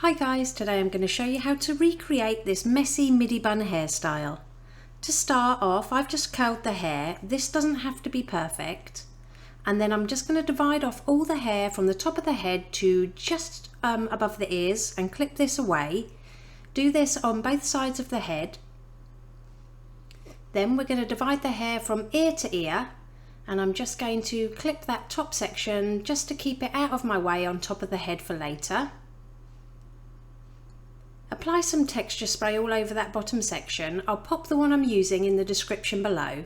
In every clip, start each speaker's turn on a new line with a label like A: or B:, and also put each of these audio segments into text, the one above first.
A: Hi guys, today I'm going to show you how to recreate this messy midi bun hairstyle. To start off, I've just curled the hair. This doesn't have to be perfect. And then I'm just going to divide off all the hair from the top of the head to just above the ears and clip this away. Do this on both sides of the head. Then we're going to divide the hair from ear to ear, and I'm just going to clip that top section just to keep it out of my way on top of the head for later. Apply some texture spray all over that bottom section. I'll pop the one I'm using in the description below.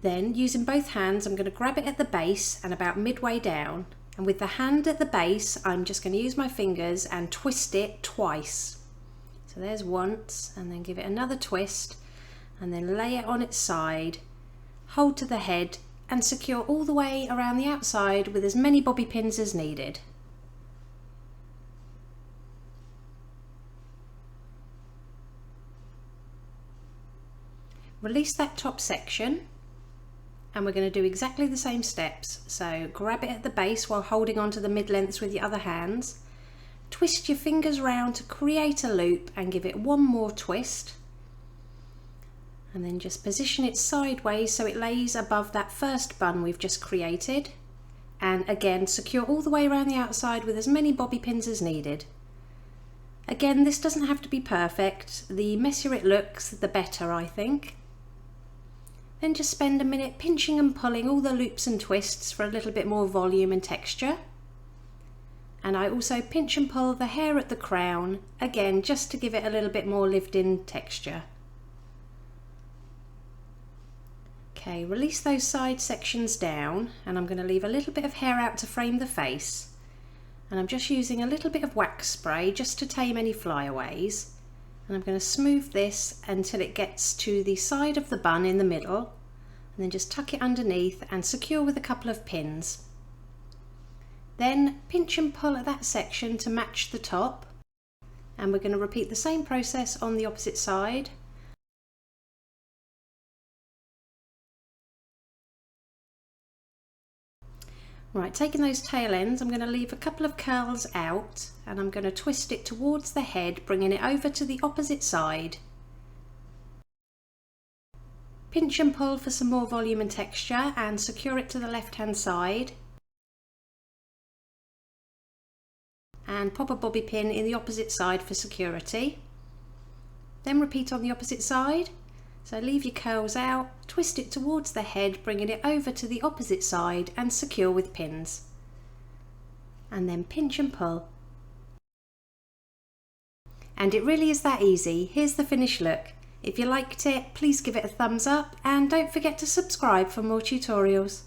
A: Then, using both hands, I'm going to grab it at the base and about midway down. And with the hand at the base, I'm just going to use my fingers and twist it twice. So there's once, and then give it another twist, and then lay it on its side, hold to the head, and secure all the way around the outside with as many bobby pins as needed. Release that top section, and we're going to do exactly the same steps. So grab it at the base while holding onto the mid-lengths with your other hands. Twist your fingers round to create a loop and give it one more twist. And then just position it sideways so it lays above that first bun we've just created. And again, secure all the way around the outside with as many bobby pins as needed. Again, this doesn't have to be perfect. The messier it looks, the better, I think. Then just spend a minute pinching and pulling all the loops and twists for a little bit more volume and texture. And I also pinch and pull the hair at the crown, again just to give it a little bit more lived-in texture. Okay, release those side sections down, and I'm going to leave a little bit of hair out to frame the face. And I'm just using a little bit of wax spray just to tame any flyaways. And I'm going to smooth this until it gets to the side of the bun in the middle, and then just tuck it underneath and secure with a couple of pins. Then pinch and pull at that section to match the top, and we're going to repeat the same process on the opposite side. Right, taking those tail ends, I'm going to leave a couple of curls out, and I'm going to twist it towards the head, bringing it over to the opposite side. Pinch and pull for some more volume and texture, and secure it to the left hand side. And pop a bobby pin in the opposite side for security. Then repeat on the opposite side. So leave your curls out, twist it towards the head, bringing it over to the opposite side and secure with pins. And then pinch and pull. And it really is that easy. Here's the finished look. If you liked it, please give it a thumbs up and don't forget to subscribe for more tutorials.